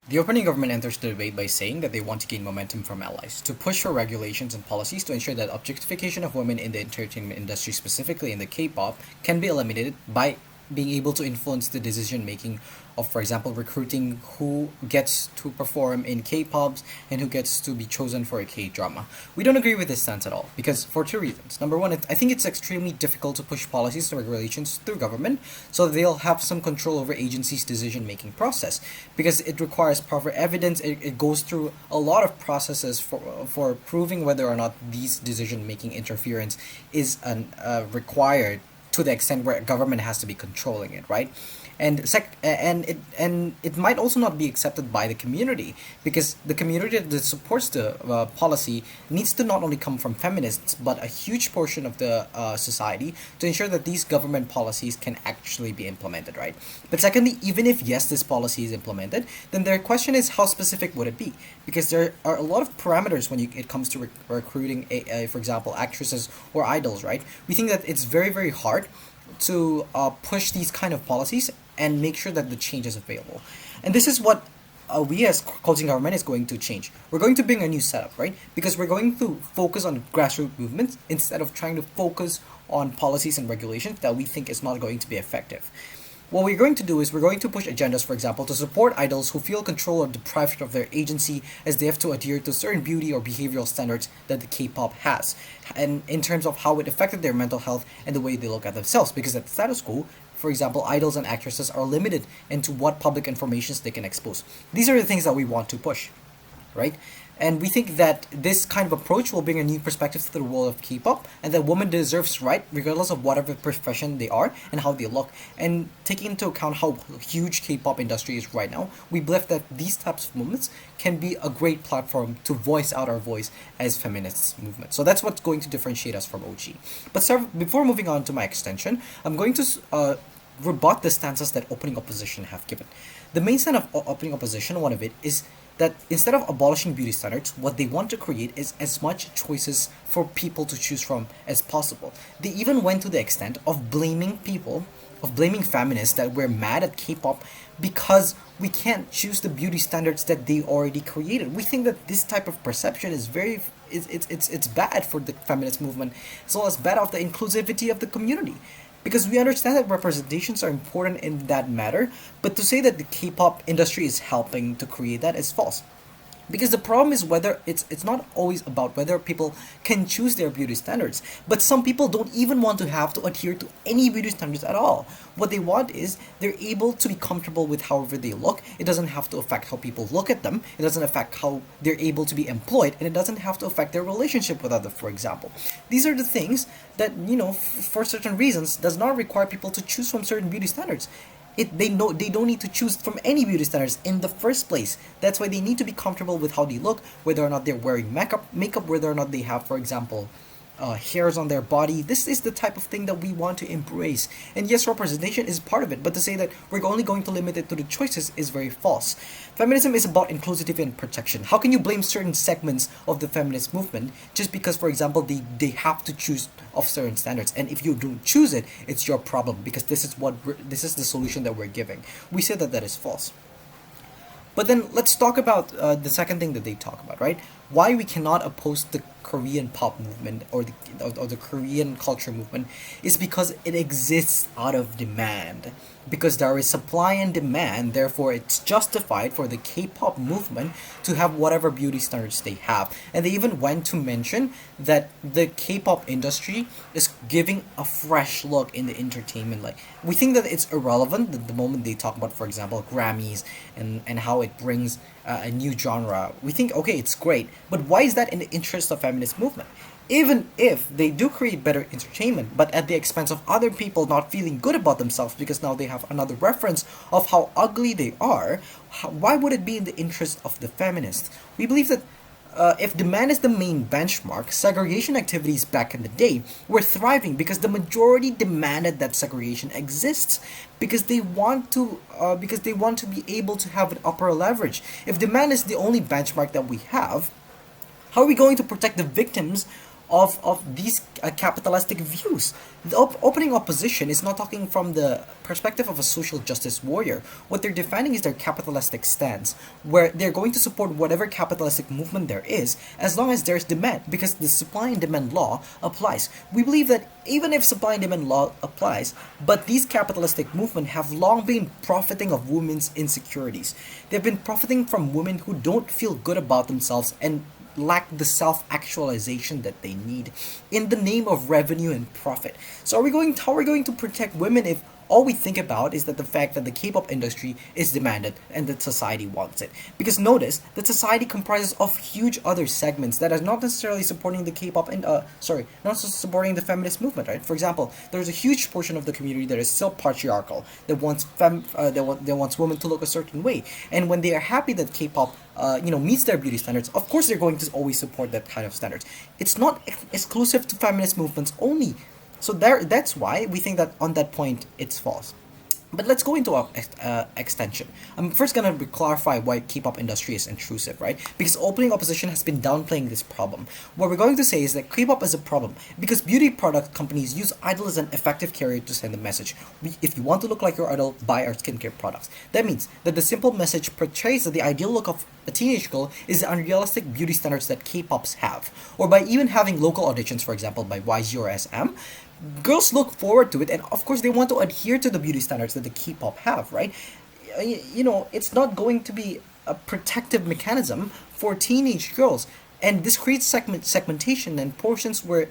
The opening government enters the debate by saying that they want to gain momentum from allies, to push for regulations and policies to ensure that objectification of women in the entertainment industry, specifically in the K-pop, can be eliminated by being able to influence the decision making of, for example, recruiting who gets to perform in K-pops and who gets to be chosen for a K-drama. We don't agree with this stance at all because for two reasons. Number one, I think it's extremely difficult to push policies and regulations through government so that they'll have some control over agencies' decision making process because it requires proper evidence. It goes through a lot of processes for proving whether or not these decision making interference is required to the extent where government has to be controlling it, right? And it might also not be accepted by the community because the community that supports the policy needs to not only come from feminists but a huge portion of the society to ensure that these government policies can actually be implemented, right? But secondly, even if yes, this policy is implemented, then their question is how specific would it be? Because there are a lot of parameters when it comes to recruiting, for example, actresses or idols, right? We think that it's very, very hard to push these kind of policies and make sure that the change is available. And this is what we as coaching government is going to change. We're going to bring a new setup, right? Because we're going to focus on grassroots movements instead of trying to focus on policies and regulations that we think is not going to be effective. What we're going to do is we're going to push agendas, for example, to support idols who feel control or deprived of their agency as they have to adhere to certain beauty or behavioral standards that the K-pop has, and in terms of how it affected their mental health and the way they look at themselves. Because at the status quo, for example, idols and actresses are limited into what public informations they can expose. These are the things that we want to push, right? And we think that this kind of approach will bring a new perspective to the world of K-pop, and that women deserves right regardless of whatever profession they are and how they look. And taking into account how huge K-pop industry is right now, we believe that these types of movements can be a great platform to voice out our voice as feminists movement. So that's what's going to differentiate us from OG. But before moving on to my extension, I'm going to rebut the stances that opening opposition have given. The main stand of opening opposition, one of it, is that instead of abolishing beauty standards, what they want to create is as much choices for people to choose from as possible. They even went to the extent of blaming feminists that we're mad at K-pop because we can't choose the beauty standards that they already created. We think that this type of perception is it's bad for the feminist movement, as well as bad of the inclusivity of the community. Because we understand that representations are important in that matter, but to say that the K-pop industry is helping to create that is false. Because the problem is whether it's not always about whether people can choose their beauty standards, but some people don't even want to have to adhere to any beauty standards at all. What they want is they're able to be comfortable with however they look. It doesn't have to affect how people look at them. It doesn't affect how they're able to be employed, and it doesn't have to affect their relationship with others, for example. These are the things that, for certain reasons, does not require people to choose from certain beauty standards. They don't need to choose from any beauty standards in the first place. That's why they need to be comfortable with how they look, whether or not they're wearing makeup, whether or not they have, for example, hairs on their body. This is the type of thing that we want to embrace. And yes, representation is part of it, but to say that we're only going to limit it to the choices is very false. Feminism is about inclusivity and protection. How can you blame certain segments of the feminist movement just because, for example, they have to choose of certain standards? And if you don't choose it, it's your problem because this is the solution that we're giving. We say that is false. But then let's talk about the second thing that they talk about, right? Why we cannot oppose the Korean pop movement or the Korean culture movement is because it exists out of demand. Because there is supply and demand, therefore it's justified for the K-pop movement to have whatever beauty standards they have. And they even went to mention that the K-pop industry is giving a fresh look in the entertainment. Like, we think that it's irrelevant the moment they talk about, for example, Grammys and how it brings a new genre. We think, okay, it's great, but why is that in the interest of feminist movement? Even if they do create better entertainment, but at the expense of other people not feeling good about themselves because now they have another reference of how ugly they are, why would it be in the interest of the feminists? We believe that if demand is the main benchmark, segregation activities back in the day were thriving because the majority demanded that segregation exists because they want to be able to have an upper leverage. If demand is the only benchmark that we have, how are we going to protect the victims of these capitalistic views. The opening opposition is not talking from the perspective of a social justice warrior. What they're defending is their capitalistic stance, where they're going to support whatever capitalistic movement there is, as long as there's demand, because the supply and demand law applies. We believe that even if supply and demand law applies, but these capitalistic movements have long been profiting of women's insecurities. They've been profiting from women who don't feel good about themselves and lack the self-actualization that they need in the name of revenue and profit. So how are we going to protect women if all we think about is that the fact that the K-pop industry is demanded and that society wants it? Because notice that society comprises of huge other segments that are not necessarily supporting the K-pop and not supporting the feminist movement, right? For example, there's a huge portion of the community that is still patriarchal, that wants women to look a certain way, and when they are happy that K-pop meets their beauty standards, of course they're going to always support that kind of standards. It's not exclusive to feminist movements only. So that's why we think that on that point it's false. But let's go into our extension. I'm first gonna clarify why K-pop industry is intrusive, right? Because opening opposition has been downplaying this problem. What we're going to say is that K-pop is a problem because beauty product companies use idol as an effective carrier to send a message. If you want to look like your idol, buy our skincare products. That means that the simple message portrays that the ideal look of a teenage girl is the unrealistic beauty standards that K-pops have. Or by even having local auditions, for example, by YG or SM, girls look forward to it, and of course they want to adhere to the beauty standards that the K-pop have, right? It's not going to be a protective mechanism for teenage girls, and this creates segmentation and portions where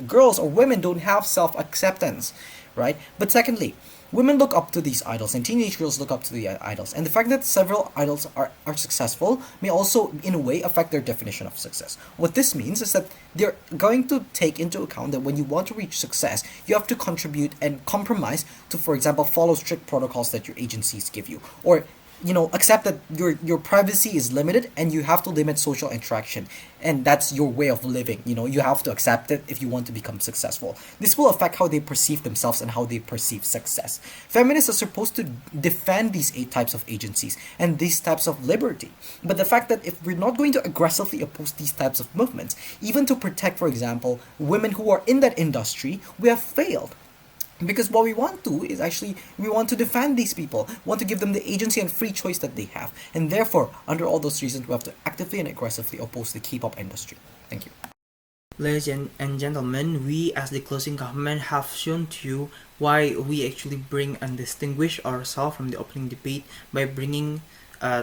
girls or women don't have self-acceptance, right? But secondly, women look up to these idols and teenage girls look up to the idols, and the fact that several idols are successful may also in a way affect their definition of success. What this means is that they're going to take into account that when you want to reach success, you have to contribute and compromise to, for example, follow strict protocols that your agencies give you, or accept that your privacy is limited and you have to limit social interaction, and that's your way of living. You have to accept it if you want to become successful. This will affect how they perceive themselves and how they perceive success. Feminists are supposed to defend these 8 types of agencies and these types of liberty, but the fact that if we're not going to aggressively oppose these types of movements, even to protect, for example, women who are in that industry, we have failed. Because what we want to is we want to defend these people, want to give them the agency and free choice that they have. And therefore, under all those reasons, we have to actively and aggressively oppose the K-pop industry. Thank you. Ladies and gentlemen, we as the closing comment have shown to you why we actually bring and distinguish ourselves from the opening debate by bringing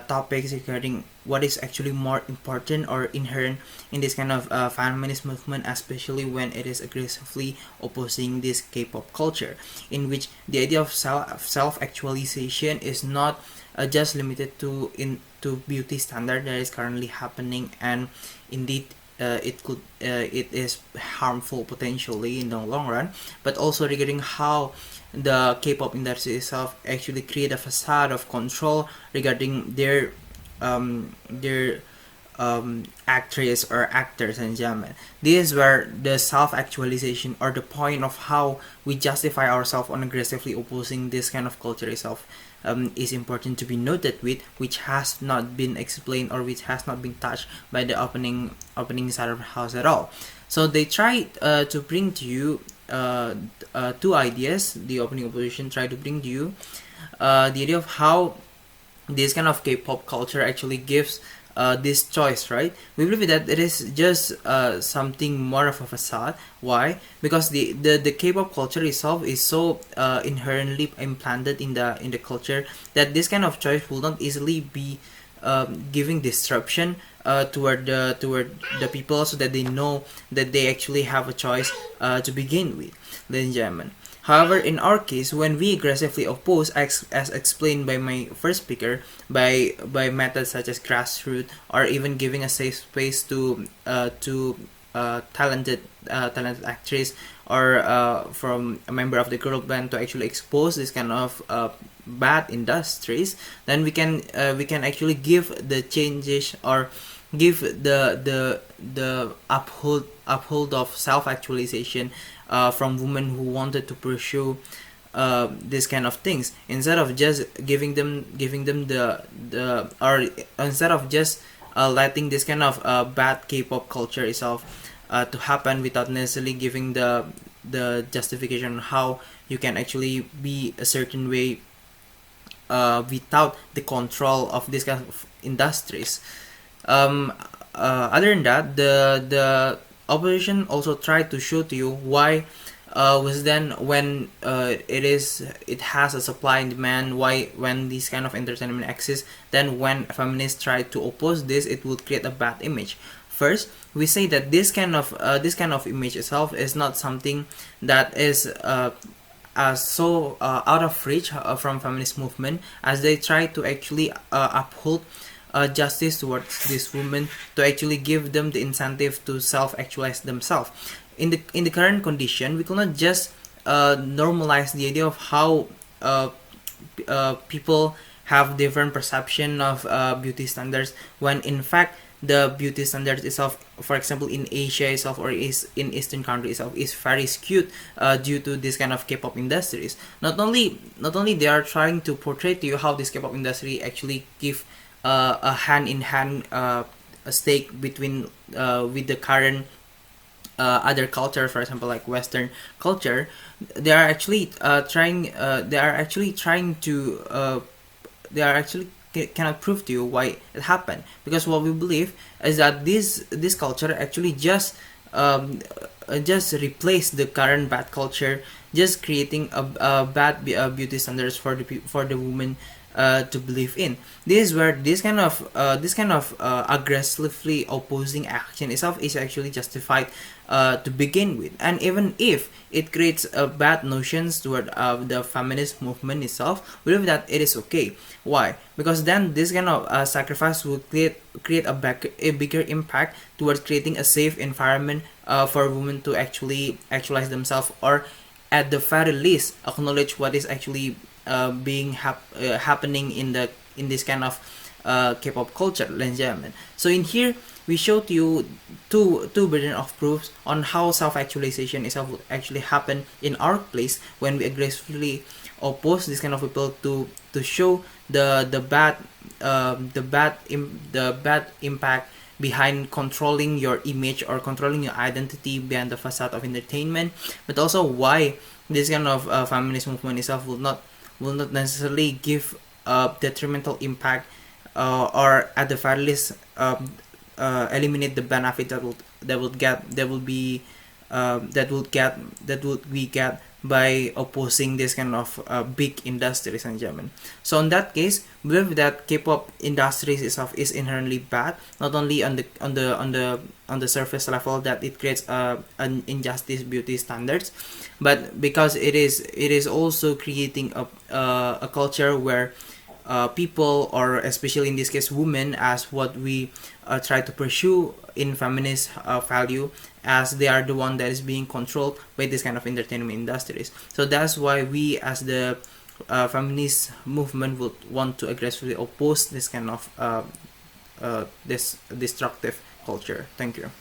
topics regarding what is actually more important or inherent in this kind of feminist movement, especially when it is aggressively opposing this K-pop culture, in which the idea of self-actualization is not just limited to beauty standard that is currently happening, and indeed it is harmful potentially in the long run, but also regarding how the K-pop industry itself actually create a facade of control regarding their actress or actors and gentlemen. This is where the self-actualization or the point of how we justify ourselves on aggressively opposing this kind of culture itself is important to be noted with, which has not been explained or which has not been touched by the opening side of the house at all. So they tried to bring to you 2 ideas. The opening opposition tried to bring to you the idea of how this kind of K-pop culture actually gives this choice, right? We believe that it is just something more of a facade. Why? Because the K-pop culture itself is so inherently implanted in the culture that this kind of choice will not easily be giving disruption toward the people, so that they know that they actually have a choice to begin with, ladies and gentlemen. However, in our case, when we aggressively oppose, as explained by my first speaker, by methods such as grassroots or even giving a safe space to talented actress or from a member of the girl band to actually expose this kind of bad industries, then we can actually give the changes or give the uphold of self-actualization from women who wanted to pursue this kind of things, instead of just giving them or instead of just letting this kind of bad K-pop culture itself to happen without necessarily giving the justification on how you can actually be a certain way without the control of this kind of industries. Um, Other than that, the opposition also tried to show to you why was then when it has a supply and demand, why when this kind of entertainment exists, then when feminists try to oppose this, it would create a bad image. First, we say that this kind of image itself is not something that is so out of reach from feminist movement, as they try to actually uphold justice towards these women, to actually give them the incentive to self-actualize themselves. In the current condition, we cannot just normalize the idea of how people have different perception of beauty standards, when in fact the beauty standards itself, for example in Asia itself or is in Eastern countries itself, is very skewed due to this kind of K-pop industries. Not only they are trying to portray to you how this K-pop industry actually give a hand-in-hand a stake between with the current other culture, for example like Western culture. They are actually trying to they are actually cannot prove to you why it happened, because what we believe is that this culture actually just replace the current bad culture, just creating a bad beauty standards for the women to believe in. This is where this kind of aggressively opposing action itself is actually justified to begin with. And even if it creates bad notions toward the feminist movement itself, we believe that it is okay. Why? Because then this kind of sacrifice will create a bigger impact towards creating a safe environment for women to actually actualize themselves, or at the very least acknowledge what is actually happening in this kind of K-pop culture, ladies and gentlemen. So in here we show to you two burden of proofs on how self-actualization itself would actually happen in our place when we aggressively oppose this kind of people to show the bad impact behind controlling your image or controlling your identity behind the facade of entertainment, but also why this kind of feminist movement itself will not necessarily give a detrimental impact, or at the very least eliminate the benefit that we get by opposing this kind of big industries and German. So in that case, we believe that K-pop industries itself is inherently bad, not only on the surface level that it creates an injustice beauty standards, but because it is also creating a culture where people, or especially in this case women, as what we try to pursue in feminist value, as they are the one that is being controlled by this kind of entertainment industries. So that's why we as the feminist movement would want to aggressively oppose this kind of this destructive culture. Thank you.